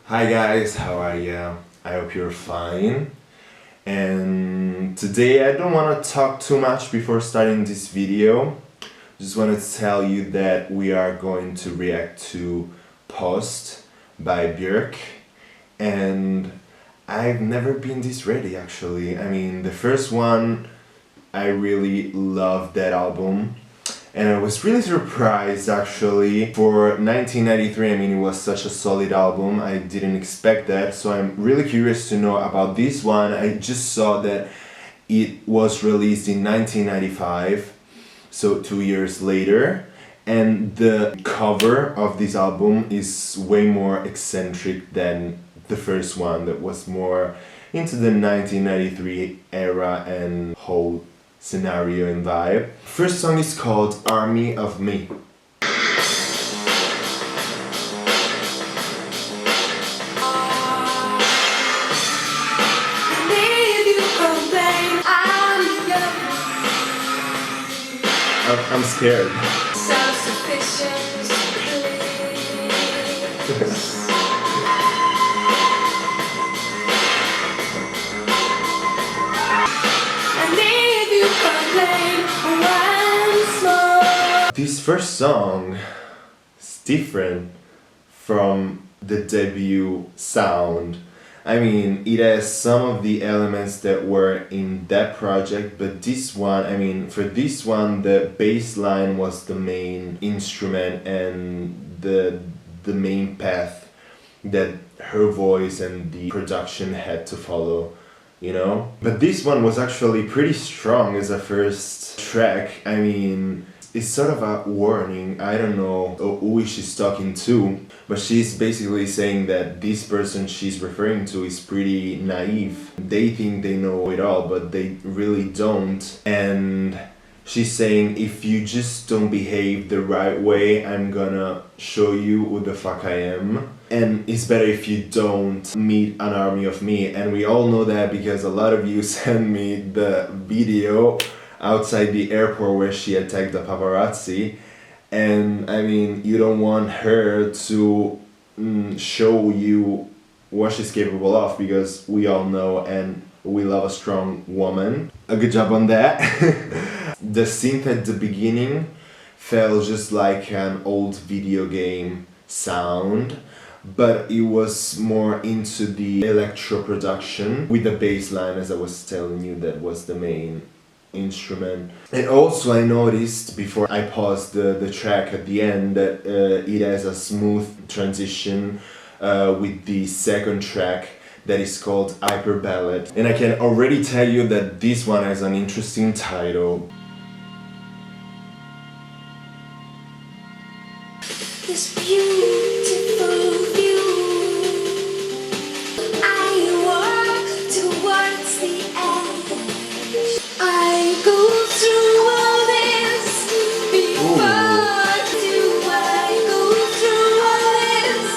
Hi guys, how are ya? I hope you're fine. And today I don't want to talk too much before starting this video. Just wanted to tell you that we are going to react to Post by Björk. And I've never been this ready actually. I mean, the first one, I really loved that album. And I was really surprised actually. For 1993, I mean, it was such a solid album. I didn't expect that, so I'm really curious to know about this one. I just saw that it was released in 1995, so 2 years later. And the cover of this album is way more eccentric than the first one that was more into the 1993 era and whole scenario and vibe. First song is called Army of Me. I'm scared. This first song is different from the debut sound. I mean, it has some of the elements that were in that project, but this one, I mean, for this one, the bass line was the main instrument and the main path that her voice and the production had to follow, you know? But this one was actually pretty strong as a first track. I mean, it's sort of a warning. I don't know who she's talking to, but she's basically saying that this person she's referring to is pretty naive. They think they know it all, but they really don't. And she's saying, if you just don't behave the right way, I'm gonna show you who the fuck I am. And it's better if you don't meet an army of me. And we all know that because a lot of you sent me the video outside the airport where she attacked the paparazzi. And I mean, you don't want her to show you what she's capable of, because we all know and we love a strong woman. A good job on that. The synth at the beginning felt just like an old video game sound, but it was more into the electro production with the bass line, as I was telling you, that was the main instrument. And also I noticed before I paused the track at the end that it has a smooth transition with the second track that is called Hyper Ballad. And I can already tell you that this one has an interesting title. This beautiful view, I walk towards the edge. I go through all this before I go through all this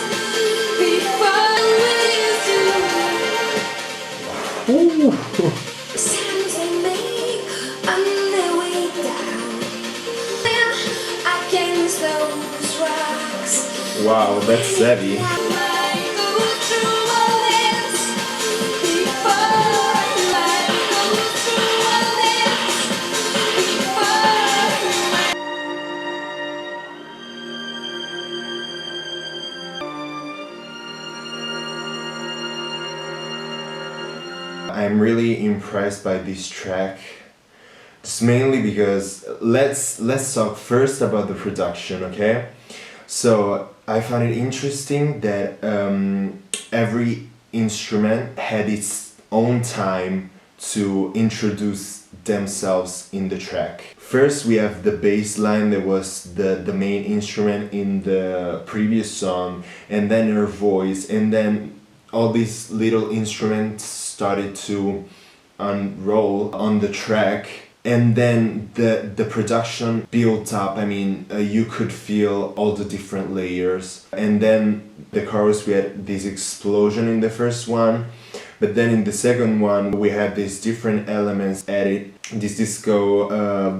before sounds they make on their way down against those rocks. Wow, that's heavy. I'm really impressed by this track. It's mainly because let's talk first about the production, okay? So I found it interesting that every instrument had its own time to introduce themselves in the track. First we have the bass line that was the main instrument in the previous song, and then her voice, and then all these little instruments started to unroll on the track. And then the production built up. I mean, you could feel all the different layers. And then the chorus, we had this explosion in the first one, but then in the second one we had these different elements added, this disco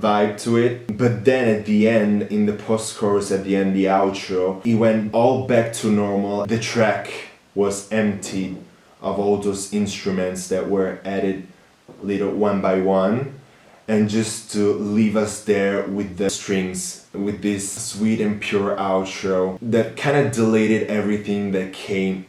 vibe to it. But then at the end, in the post-chorus, at the end, the outro, it went all back to normal. The track was empty of all those instruments that were added little one by one, and just to leave us there with the strings, with this sweet and pure outro that kind of deleted everything that came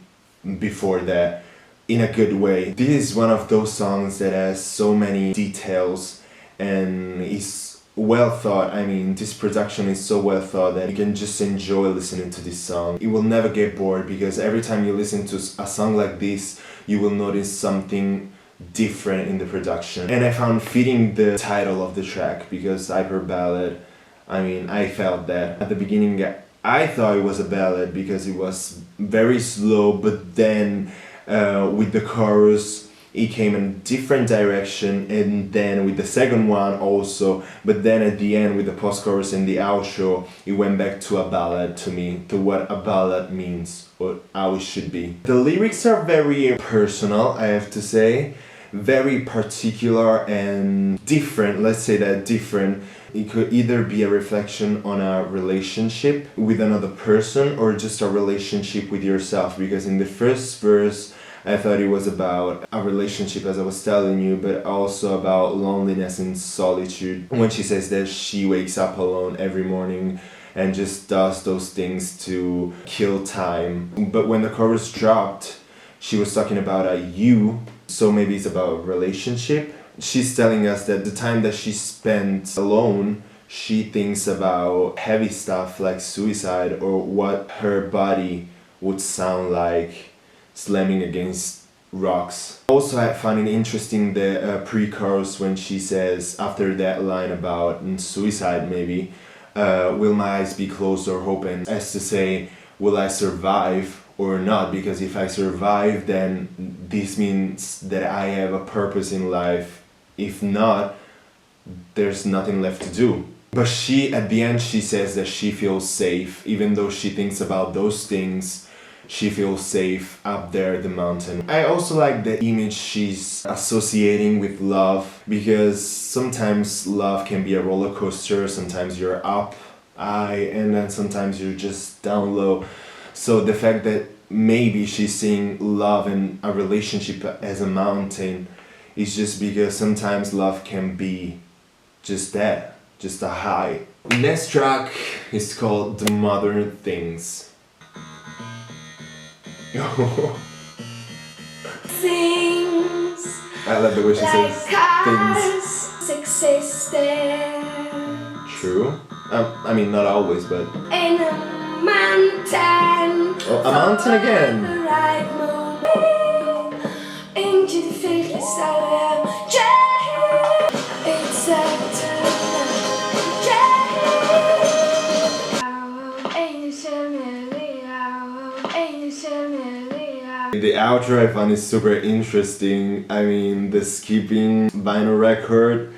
before that in a good way. This is one of those songs that has so many details and is well thought. I mean, this production is so well thought that you can just enjoy listening to this song. You will never get bored, because every time you listen to a song like this, you will notice something different in the production. And I found fitting the title of the track, because Hyper Ballad, I mean, I felt that at the beginning I thought it was a ballad because it was very slow, but then with the chorus it came in a different direction, and then with the second one also, but then at the end with the post-chorus and the outro, it went back to a ballad to me, to what a ballad means or how it should be. The lyrics are very personal, I have to say, very particular and different, let's say that, different. It could either be a reflection on a relationship with another person or just a relationship with yourself, because in the first verse I thought it was about a relationship, as I was telling you, but also about loneliness and solitude. When she says that she wakes up alone every morning and just does those things to kill time. But when the chorus dropped, she was talking about a you, so maybe it's about a relationship. She's telling us that the time that she spent alone, she thinks about heavy stuff like suicide or what her body would sound like slamming against rocks. Also, I find it interesting the pre-chorus when she says, after that line about suicide maybe, will my eyes be closed or open, as to say, will I survive or not? Because if I survive, then this means that I have a purpose in life. If not, there's nothing left to do. But she, at the end, she says that she feels safe, even though she thinks about those things. She feels safe up there at the mountain. I also like the image she's associating with love, because sometimes love can be a roller coaster. Sometimes you're up high and then sometimes you're just down low. So the fact that maybe she's seeing love and a relationship as a mountain is just because sometimes love can be just that, just a high. Next track is called The Modern Things. Things I love the way she like says cars existed things. True. I mean, not always, but... in a mountain. Oh, a mountain again! The right moment into the fierce of change. It's up to The outro I find is super interesting. I mean, the skipping vinyl record,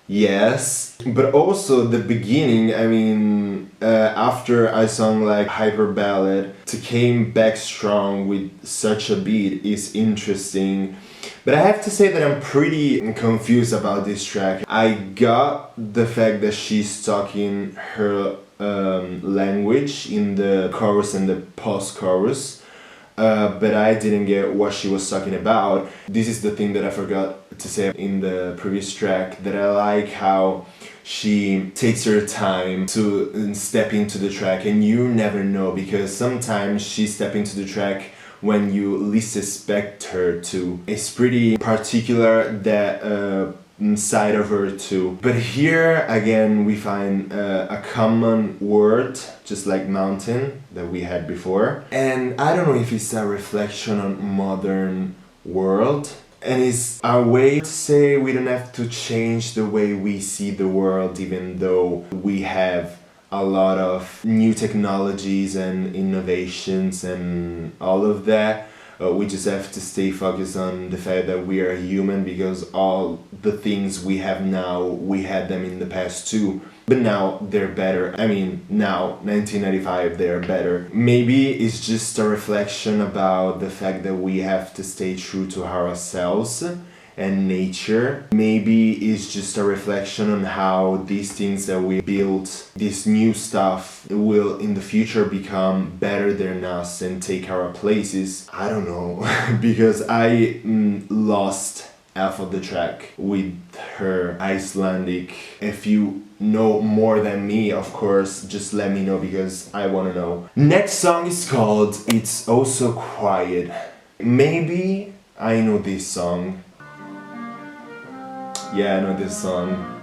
yes, but also the beginning. I mean, after I sung like Hyper Ballad, to came back strong with such a beat is interesting. But I have to say that I'm pretty confused about this track. I got the fact that she's talking her language in the chorus and the post-chorus. But I didn't get what she was talking about. This is the thing that I forgot to say in the previous track, that I like how she takes her time to step into the track, and you never know, because sometimes she steps into the track when you least expect her to. It's pretty particular, that side of her too. But here again we find a common word, just like mountain, that we had before. And I don't know if it's a reflection on modern world, and it's a way to say we don't have to change the way we see the world, even though we have a lot of new technologies and innovations and all of that. We just have to stay focused on the fact that we are human, because all the things we have now, we had them in the past too. But now they're better. I mean, now, 1995, they're better. Maybe it's just a reflection about the fact that we have to stay true to ourselves and nature. Maybe it's just a reflection on how these things that we built, this new stuff, will in the future become better than us and take our places. I don't know, because I lost half of the track with her Icelandic. If you know more than me, of course, just let me know because I want to know. Next song is called It's Oh So Quiet. Maybe I know this song. Yeah, I know this song.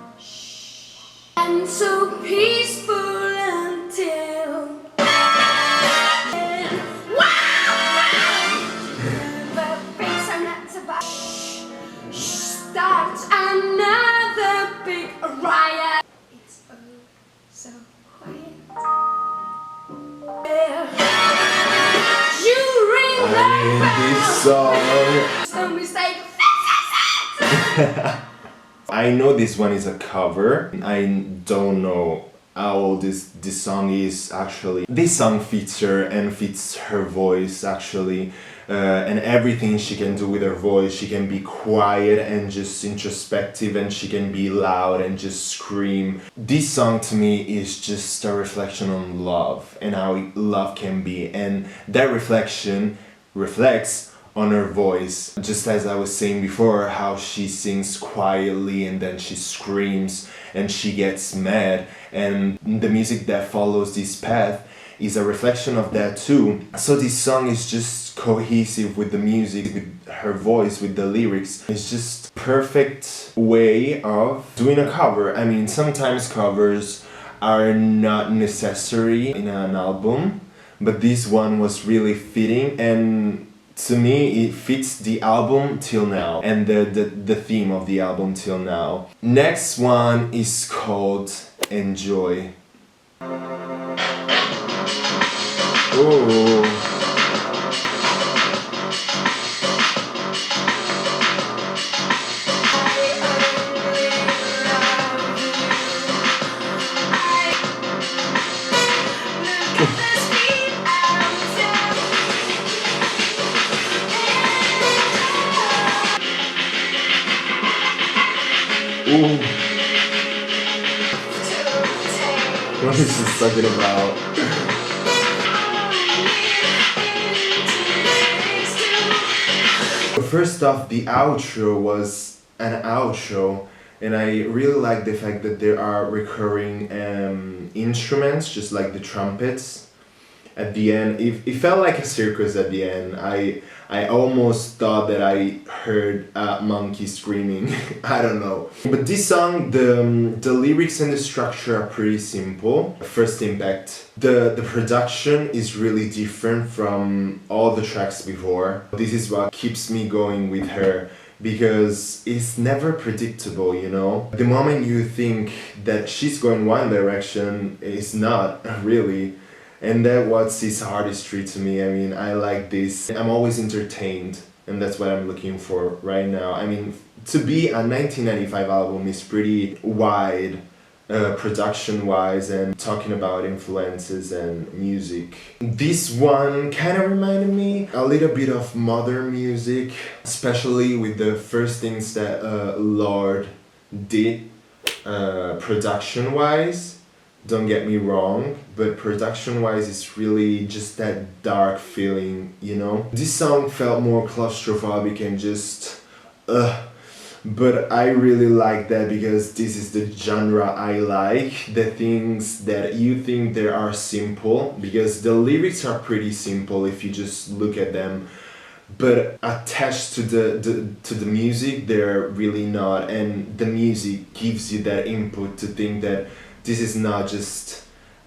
And so peaceful until starts another big riot. It's oh so quiet. You ring the This bell. song. So mistake. I know this one is a cover. I don't know how old this song is actually. This song fits her and fits her voice actually. And everything she can do with her voice. She can be quiet and just introspective, and she can be loud and just scream. This song to me is just a reflection on love and how love can be, and that reflection reflects on her voice. Just as I was saying before, how she sings quietly and then she screams and she gets mad, and the music that follows this path is a reflection of that too. So this song is just cohesive with the music, with her voice, with the lyrics. It's just perfect way of doing a cover. I mean, sometimes covers are not necessary in an album, but this one was really fitting, and to me it fits the album till now and the theme of the album till now. Next one is called Enjoy. Oh. Ooh. What is this talking about? First off, the outro was an outro, and I really like the fact that there are recurring instruments, just like the trumpets. At the end, it felt like a circus at the end. I almost thought that I heard a monkey screaming. I don't know. But this song, the lyrics and the structure are pretty simple. First impact. The production is really different from all the tracks before. This is what keeps me going with her, because it's never predictable, you know? The moment you think that she's going one direction, it's not really. And that what's his artistry to me. I mean, I like this. I'm always entertained, and that's what I'm looking for right now. I mean, to be a 1995 album is pretty wide, production-wise, and talking about influences and music. This one kind of reminded me a little bit of modern music, especially with the first things that Lord did, production-wise. Don't get me wrong, but production-wise it's really just that dark feeling, you know? This song felt more claustrophobic and just but I really like that because this is the genre I like. The things that you think they are simple, because the lyrics are pretty simple if you just look at them, but attached to the music they're really not, and the music gives you that input to think that this is not just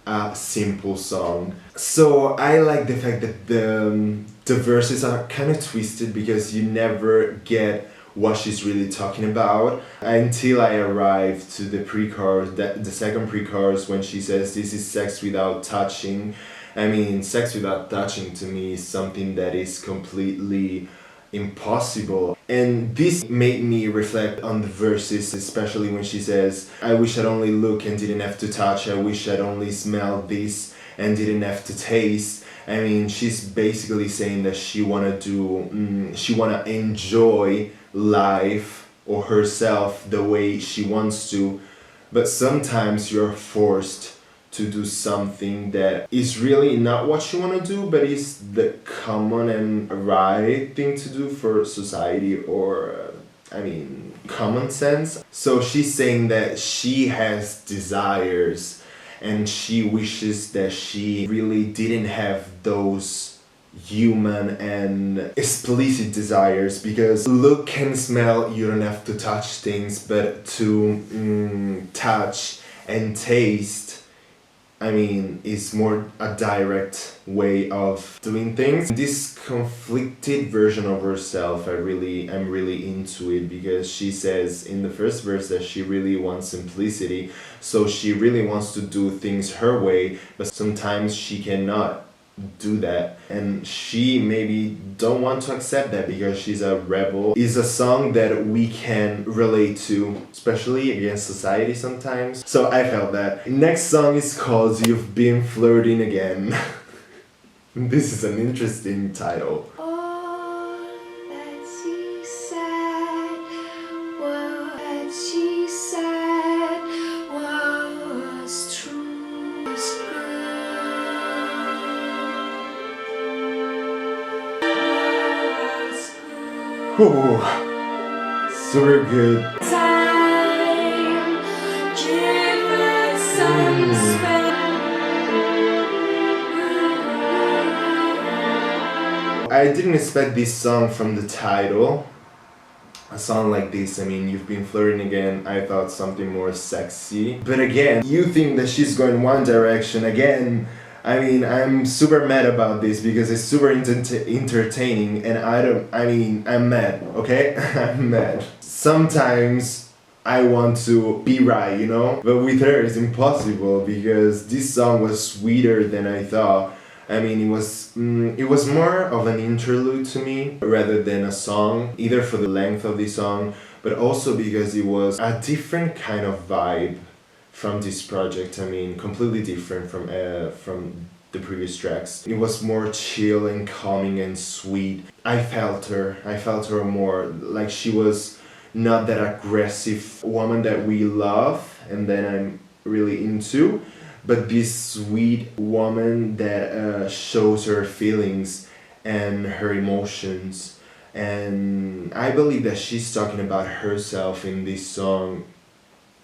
a simple song. So I like the fact that the verses are kind of twisted, because you never get what she's really talking about until I arrive to the pre-chorus, the second pre-chorus, when she says this is sex without touching. I mean, sex without touching to me is something that is completely impossible. And this made me reflect on the verses, especially when she says, I wish I'd only look and didn't have to touch, I wish I'd only smell this and didn't have to taste. I mean, she's basically saying that she wanna enjoy life or herself the way she wants to, but sometimes you're forced to do something that is really not what you want to do, but is the common and right thing to do for society or, common sense. So she's saying that she has desires and she wishes that she really didn't have those human and explicit desires, because look and smell, you don't have to touch things, but to touch and taste, is more a direct way of doing things. This conflicted version of herself, I'm really into it, because she says in the first verse that she really wants simplicity, so she really wants to do things her way, but sometimes she cannot do that, and she maybe don't want to accept that because she's a rebel. Is a song that we can relate to, especially against society sometimes. So I felt that. Next song is called You've Been Flirting Again. This is an interesting title. All that she said, what she said was true. Was Ooh, super good. Time, give it some space. I didn't expect this song from the title. A song like this, You've Been Flirting Again, I thought something more sexy. But again, you think that she's going one direction. Again, I'm super mad about this because it's super entertaining and I'm mad, okay? I'm mad. Sometimes I want to be right, But with her it's impossible because this song was sweeter than I thought. It was more of an interlude to me rather than a song, either for the length of the song, but also because it was a different kind of vibe from this project. Completely different from the previous tracks. It was more chill and calming and sweet. I felt her more like she was not that aggressive woman that we love and that I'm really into, but this sweet woman that shows her feelings and her emotions. And I believe that she's talking about herself in this song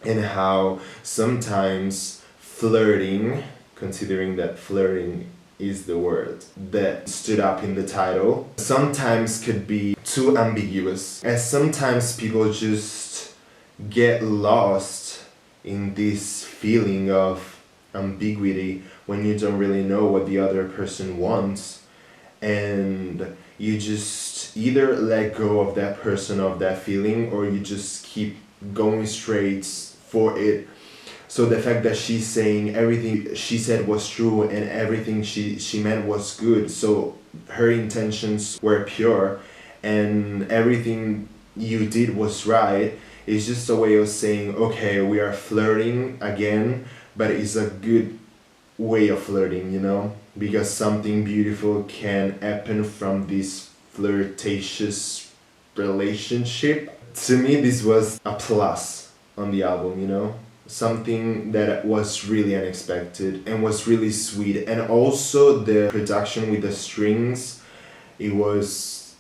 and how sometimes flirting, considering that flirting is the word that stood up in the title, sometimes could be too ambiguous. And sometimes people just get lost in this feeling of ambiguity when you don't really know what the other person wants, and you just either let go of that person, of that feeling, or you just keep going straight for it. So the fact that she's saying everything she said was true and everything she meant was good, so her intentions were pure and everything you did was right, is just a way of saying, okay, we are flirting again, but it's a good way of flirting, because something beautiful can happen from this flirtatious relationship. To me, this was a plus on the album, something that was really unexpected and was really sweet. And also the production with the strings, it was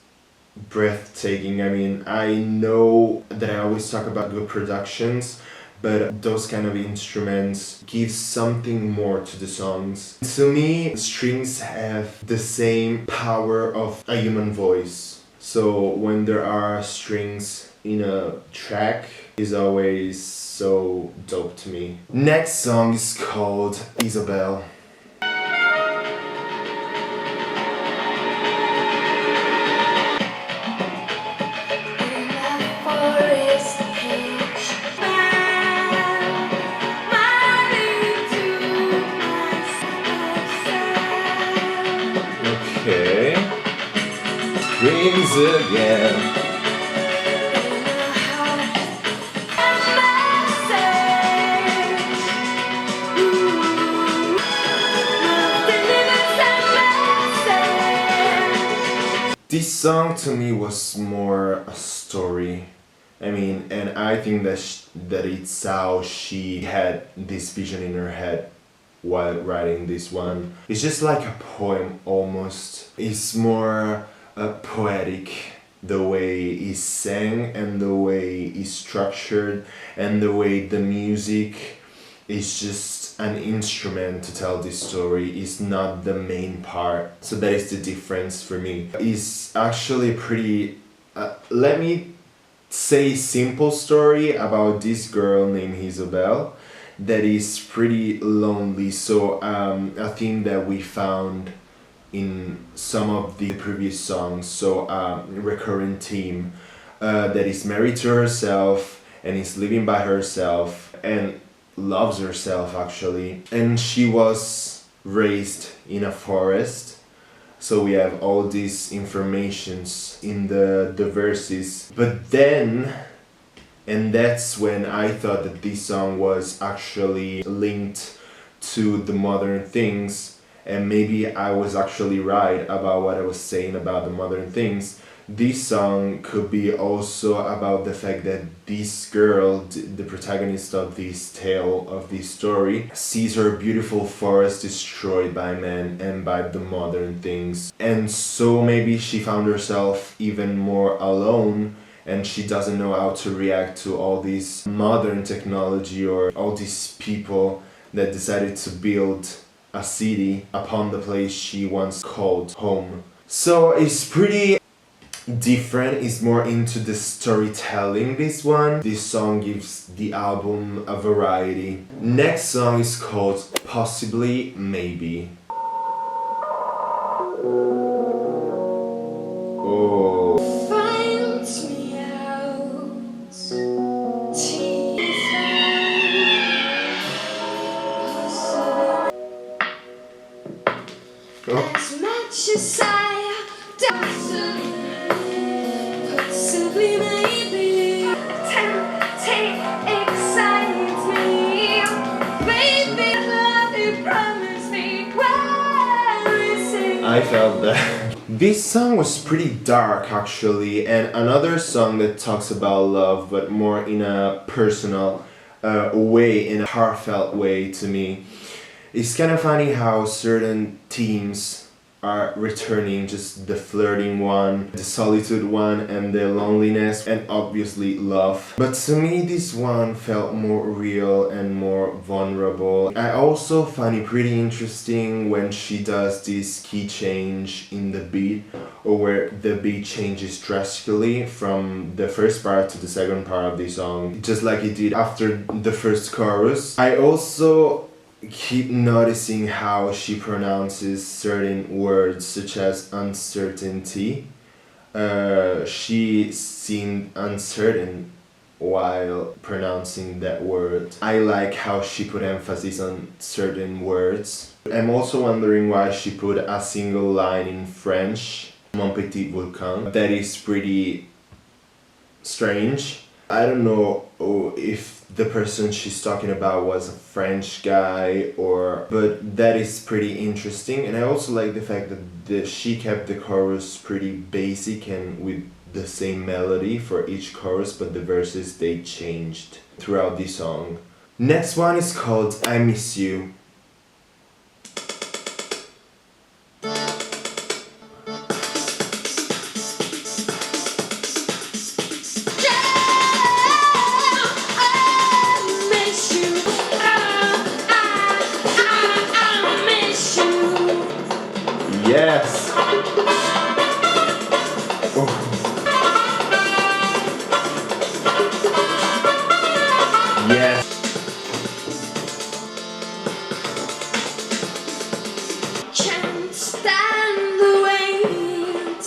breathtaking. I know that I always talk about good productions, but those kind of instruments give something more to the songs. To me, strings have the same power of a human voice. So when there are strings in a track, is always so dope to me. Next song is called Isabel. Okay. Screams again. This song to me was more a story. I mean, and I think that it's how she had this vision in her head while writing this one. It's just like a poem almost. It's more poetic, the way it's sang and the way it's structured and the way the music is just an instrument to tell this story. It's not the main part. So that is the difference for me. It's actually pretty, let me say, simple story about this girl named Isabel that is pretty lonely. So a theme that we found in some of the previous songs. So recurrent theme that is married to herself and is living by herself and loves herself actually. And she was raised in a forest. So we have all these informations in the verses. But then, and that's when I thought that this song was actually linked to the modern things, and maybe I was actually right about what I was saying about the modern things. This song could be also about the fact that this girl, the protagonist of this tale, of this story, sees her beautiful forest destroyed by men and by the modern things. And so maybe she found herself even more alone, and she doesn't know how to react to all this modern technology or all these people that decided to build a city upon the place she once called home. So it's pretty different. It's more into the storytelling, this one. This song gives the album a variety. Next song is called Possibly Maybe. Oh. Finds me out. Tease Oh. as much as I possibly maybe temptate excites me, baby, love you promised me. Where is it? I felt that. This song was pretty dark actually, and another song that talks about love but more in a personal way, in a heartfelt way to me. It's kind of funny how certain themes are returning, just the flirting one, the solitude one, and the loneliness, and obviously love. But to me this one felt more real and more vulnerable. I also find it pretty interesting when she does this key change in the beat, or where the beat changes drastically from the first part to the second part of the song, just like it did after the first chorus. I also keep noticing how she pronounces certain words such as uncertainty. She seemed uncertain while pronouncing that word. I like how she put emphasis on certain words. I'm also wondering why she put a single line in French, Mon petit volcan. That is pretty strange. I don't know if the person she's talking about was a French guy but that is pretty interesting. And I also like the fact that she kept the chorus pretty basic and with the same melody for each chorus, but the verses they changed throughout the song. Next one is called I Miss You. Yes! Oh. Yes! Can't stand the wait.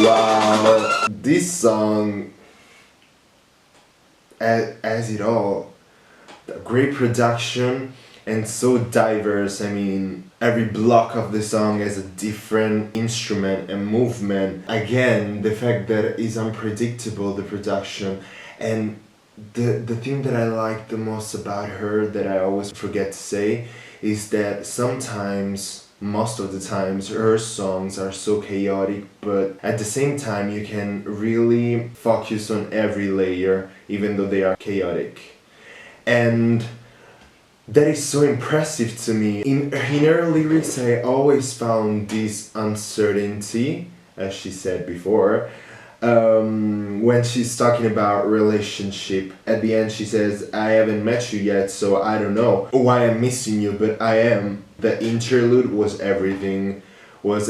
Wow! This song as it all, great production and so diverse. I mean, every block of the song has a different instrument and movement. Again, the fact that it's unpredictable, the production, and the thing that I like the most about her that I always forget to say is that sometimes, most of the times, her songs are so chaotic, but at the same time you can really focus on every layer even though they are chaotic. And that is so impressive to me. In her lyrics I always found this uncertainty, as she said before. When she's talking about relationship, at the end she says, I haven't met you yet, so I don't know why I'm missing you, but I am. The interlude was everything, was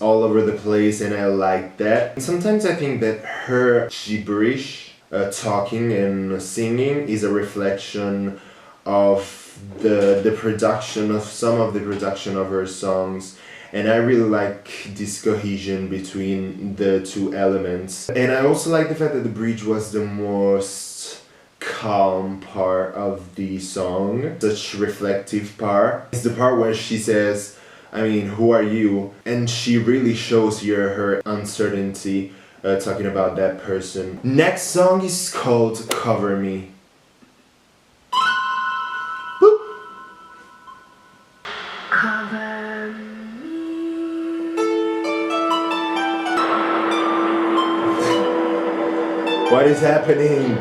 all over the place, and I like that. And sometimes I think that her gibberish, talking and singing, is a reflection of the production of some of the production of her songs, and I really like this cohesion between the two elements. And I also like the fact that the bridge was the most calm part of the song, such reflective part. It's the part where she says, I mean, who are you? And she really shows here her uncertainty, talking about that person. Next song is called Cover Me. Cover me. What is happening?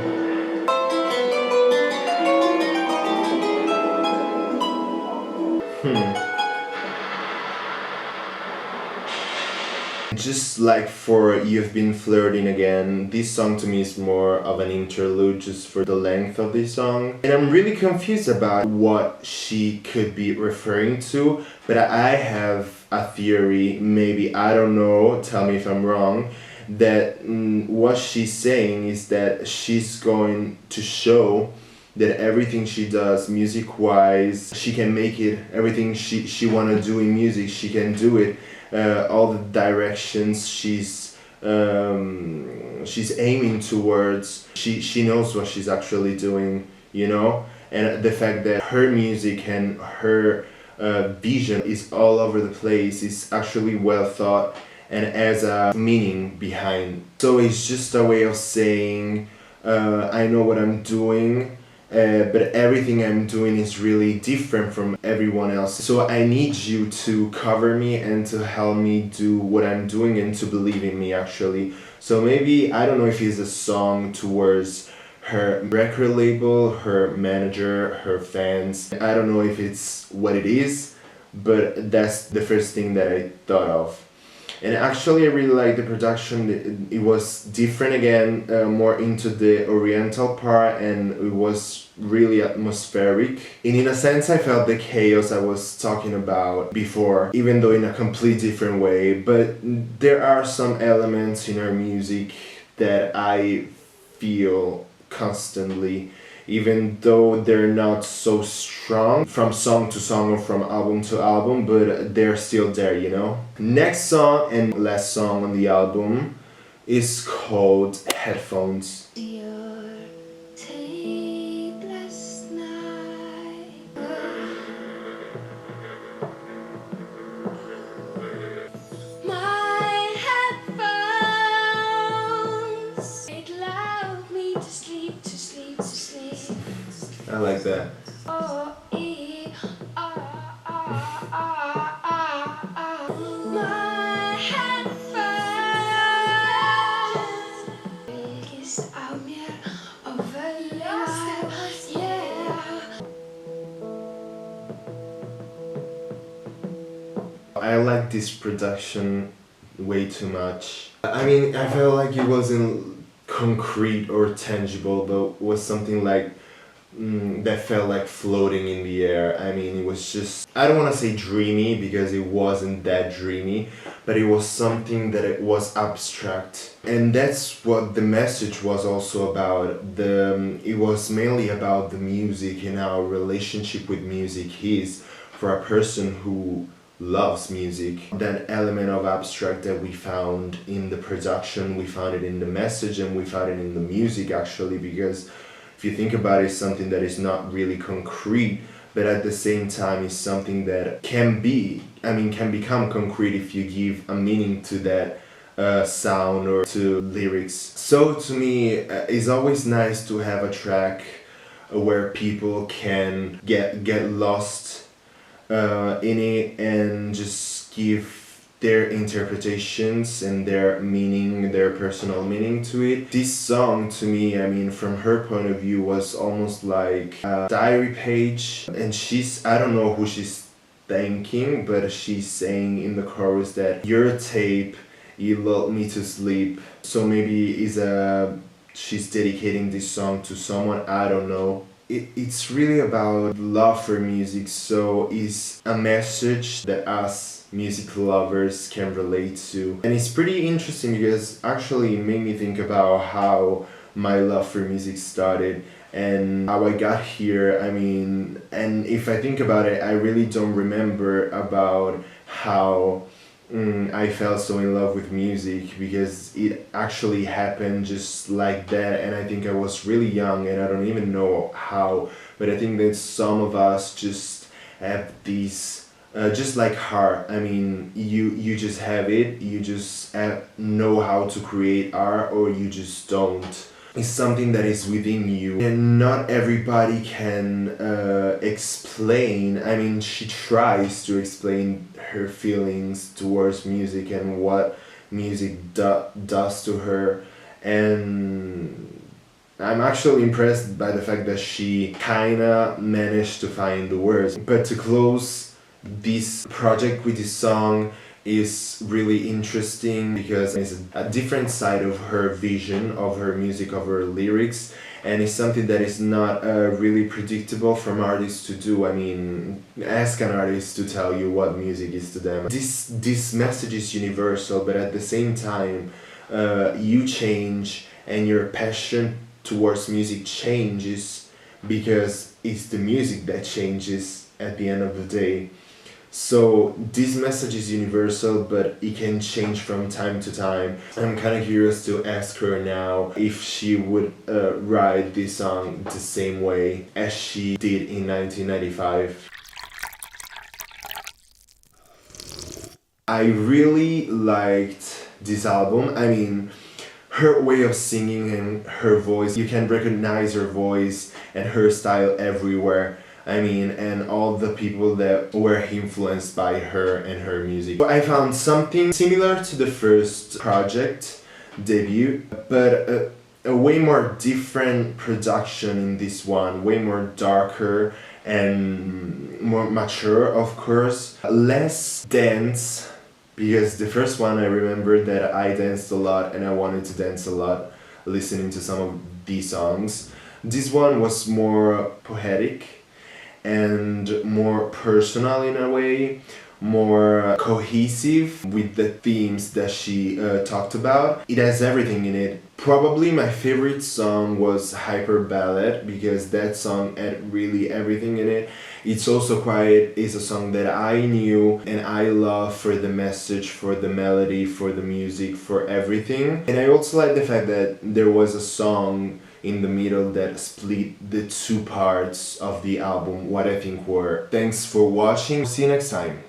Just like for You've Been Flirting Again, this song to me is more of an interlude just for the length of this song. And I'm really confused about what she could be referring to, but I have a theory, maybe, I don't know, tell me if I'm wrong, that what she's saying is that she's going to show that everything she does music-wise, she can make it, everything she wanna do in music, she can do it. All the directions she's aiming towards, she knows what she's actually doing, you know? And the fact that her music and her vision is all over the place is actually well thought and has a meaning behind. So it's just a way of saying, I know what I'm doing, but everything I'm doing is really different from everyone else. So I need you to cover me and to help me do what I'm doing and to believe in me, actually. So maybe, I don't know if it's a song towards her record label, her manager, her fans. I don't know if it's what it is, but that's the first thing that I thought of. And actually I really like the production. It was different again, more into the oriental part, and it was really atmospheric. And in a sense I felt the chaos I was talking about before, even though in a completely different way. But there are some elements in her music that I feel constantly, even though they're not so strong from song to song or from album to album, but they're still there, you know? Next song and last song on the album is called Headphones. Your tape last night. My headphones, it allowed me to sleep, to sleep, to sleep. I like that. Oh, my headphones. Ist auf mir overlost, yeah. I like this production way too much. I mean, I felt like it wasn't concrete or tangible, but was something like that felt like floating in the air. I mean, it was just, I don't want to say dreamy because it wasn't that dreamy, but it was something that it was abstract. And that's what the message was also about. It was mainly about the music and our relationship with music is for a person who loves music. That element of abstract that we found in the production, we found it in the message, and we found it in the music actually, because if you think about it, it's something that is not really concrete, but at the same time is something that can become concrete if you give a meaning to that sound or to lyrics. So to me, it's always nice to have a track where people can get lost in it and just give their interpretations and their meaning, their personal meaning to it. This song to me, I mean, from her point of view, was almost like a diary page, and I don't know who she's thanking, but she's saying in the chorus that your tape, you lulled me to sleep. So maybe she's dedicating this song to someone, I don't know. It's really about love for music, so it's a message that us music lovers can relate to. And it's pretty interesting because actually it made me think about how my love for music started and how I got here. I mean, and if I think about it, I really don't remember about how I fell so in love with music, because it actually happened just like that, and I think I was really young and I don't even know how, but I think that some of us just have these just like art. I mean, you just have it, you just know how to create art, or you just don't. It's something that is within you, and not everybody can explain. I mean, she tries to explain her feelings towards music and what music does to her, and I'm actually impressed by the fact that she kinda managed to find the words. But to close this project with this song is really interesting because it's a different side of her vision, of her music, of her lyrics, and it's something that is not really predictable from artists to do. I mean, ask an artist to tell you what music is to them. This message is universal, but at the same time, you change and your passion towards music changes because it's the music that changes at the end of the day. So this message is universal, but it can change from time to time. I'm kind of curious to ask her now if she would write this song the same way as she did in 1995. I really liked this album. I mean, her way of singing and her voice, you can recognize her voice and her style everywhere. I mean, and all the people that were influenced by her and her music. I found something similar to the first project, debut, but a way more different production in this one, way more darker and more mature, of course. Less dance, because the first one I remember that I danced a lot and I wanted to dance a lot listening to some of these songs. This one was more poetic and more personal in a way, more cohesive with the themes that she talked about. It has everything in it. Probably my favorite song was Hyper Ballad, because that song had really everything in it. It's Also Quiet is a song that I knew and I love for the message, for the melody, for the music, for everything. And I also like the fact that there was a song in the middle that split the two parts of the album, what I think were. Thanks for watching. See you next time.